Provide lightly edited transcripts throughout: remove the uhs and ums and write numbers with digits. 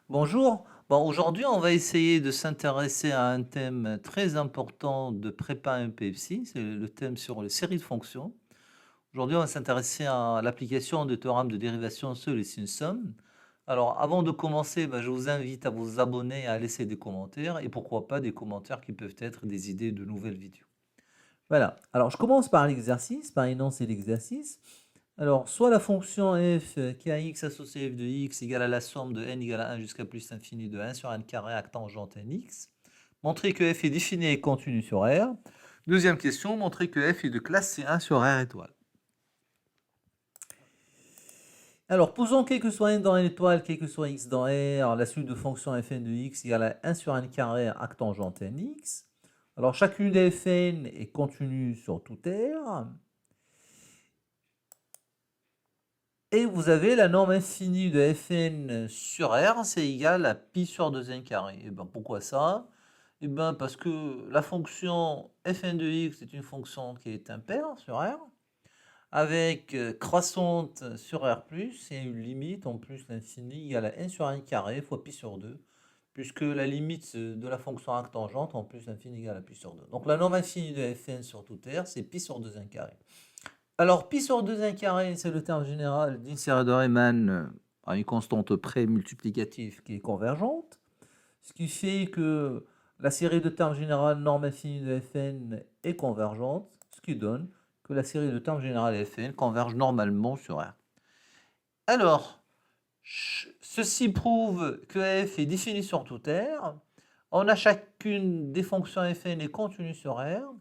Bonjour. Bon, aujourd'hui, on va essayer de s'intéresser à un thème très important de prépa MPFC, c'est le thème sur les séries de fonctions. Aujourd'hui, on va s'intéresser à l'application de théorème de dérivation sur les sin somme. Alors, avant de commencer, je vous invite à vous abonner et à laisser des commentaires, et pourquoi pas des commentaires qui peuvent être des idées de nouvelles vidéos. Voilà. Alors, je commence par l'exercice, par énoncer l'exercice. Alors, soit la fonction f qui a x associé f de x égale à la somme de n égale à 1 jusqu'à plus l'infini de 1 sur n carré avec tangente nx. Montrer que f est défini et continu sur R. Deuxième question, montrer que f est de classe C1 sur R étoile. Alors, posons quel que soit n dans n étoile, quel que soit x dans R, la suite de fonctions fn de x égale à 1 sur n carré avec tangente nx. Alors, chacune des fn est continue sur tout R. Et vous avez la norme infinie de Fn sur R, c'est égal à pi sur 2n carré. Et ben pourquoi ça? Et ben parce que la fonction Fn de x est une fonction qui est impaire sur R, avec croissante sur R+, et une limite en plus l'infini égale à 1 sur n carré fois pi sur 2, puisque la limite de la fonction arctangente en plus l'infini égale à pi sur 2. Donc la norme infinie de Fn sur tout R, c'est pi sur 2n carré. Alors, pi sur 2n carré, c'est le terme général d'une série de Riemann à une constante près multiplicative qui est convergente, ce qui fait que la série de termes généraux norme infinie de Fn est convergente, ce qui donne que la série de termes généraux Fn converge normalement sur R. Alors, ceci prouve que f est défini sur tout R. On a chacune des fonctions Fn est continue sur R.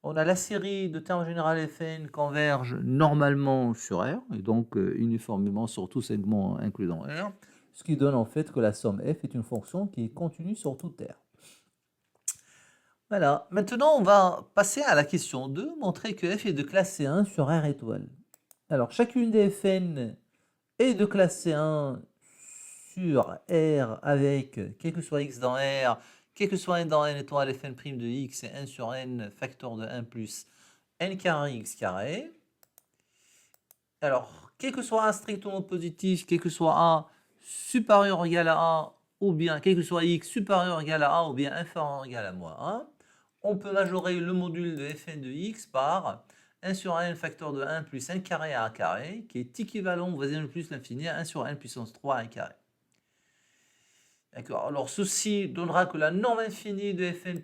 On a la série de termes généraux Fn converge normalement sur R, et donc uniformément sur tout segment inclus dans R, ce qui donne en fait que la somme f est une fonction qui est continue sur tout R. Voilà, maintenant on va passer à la question 2, montrer que f est de classe C1 sur R étoile. Alors chacune des Fn est de classe C1 sur R avec, quel que soit x dans R, quel que soit n dans n étoile Fn' de x, et 1 sur n facteur de 1 plus n carré x carré. Alors, quel que soit A strictement positif, quel que soit A supérieur ou égal à A, ou bien quel que soit x supérieur ou égal à A, ou bien inférieur ou égal à moins 1, on peut majorer le module de Fn de x par 1 sur n facteur de 1 plus n carré à a carré, qui est équivalent au voisin plus l'infini à 1 sur n puissance 3 à 1 carré. D'accord. Alors, ceci donnera que la norme infinie de Fn',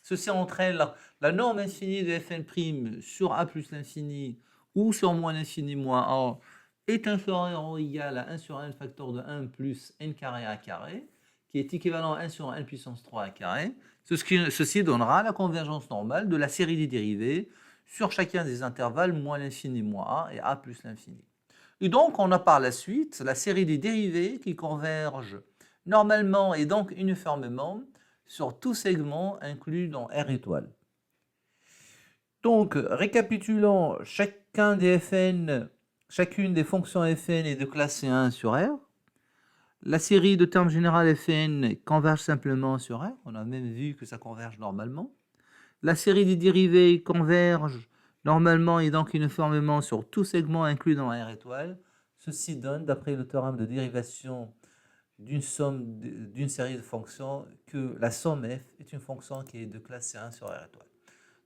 ceci entraîne la norme infinie de Fn' sur A plus l'infini ou sur moins l'infini moins A est inférieur ou égal à 1 sur n facteur de 1 plus n carré à carré, qui est équivalent à 1 sur n puissance 3 à carré. Ceci donnera la convergence normale de la série des dérivés sur chacun des intervalles moins l'infini moins A et A plus l'infini. Et donc, on a par la suite la série des dérivés qui convergent normalement et donc uniformément sur tout segment inclus dans R étoile. Donc, récapitulant, chacune des fonctions Fn est de classe C1 sur R. La série de termes généraux Fn converge simplement sur R. On a même vu que ça converge normalement. La série des dérivés converge normalement et donc uniformément sur tout segment inclus dans R étoile. Ceci donne, d'après le théorème de dérivation d'une série de fonctions, que la somme f est une fonction qui est de classe C1 sur R étoile.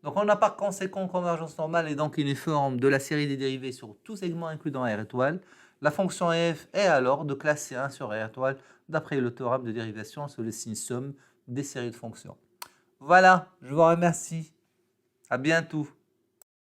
Donc on a par conséquent convergence normale et donc uniforme de la série des dérivés sur tout segment inclus dans R étoile. La fonction f est alors de classe C1 sur R étoile, d'après le théorème de dérivation sur le signe somme des séries de fonctions. Voilà, je vous remercie. À bientôt.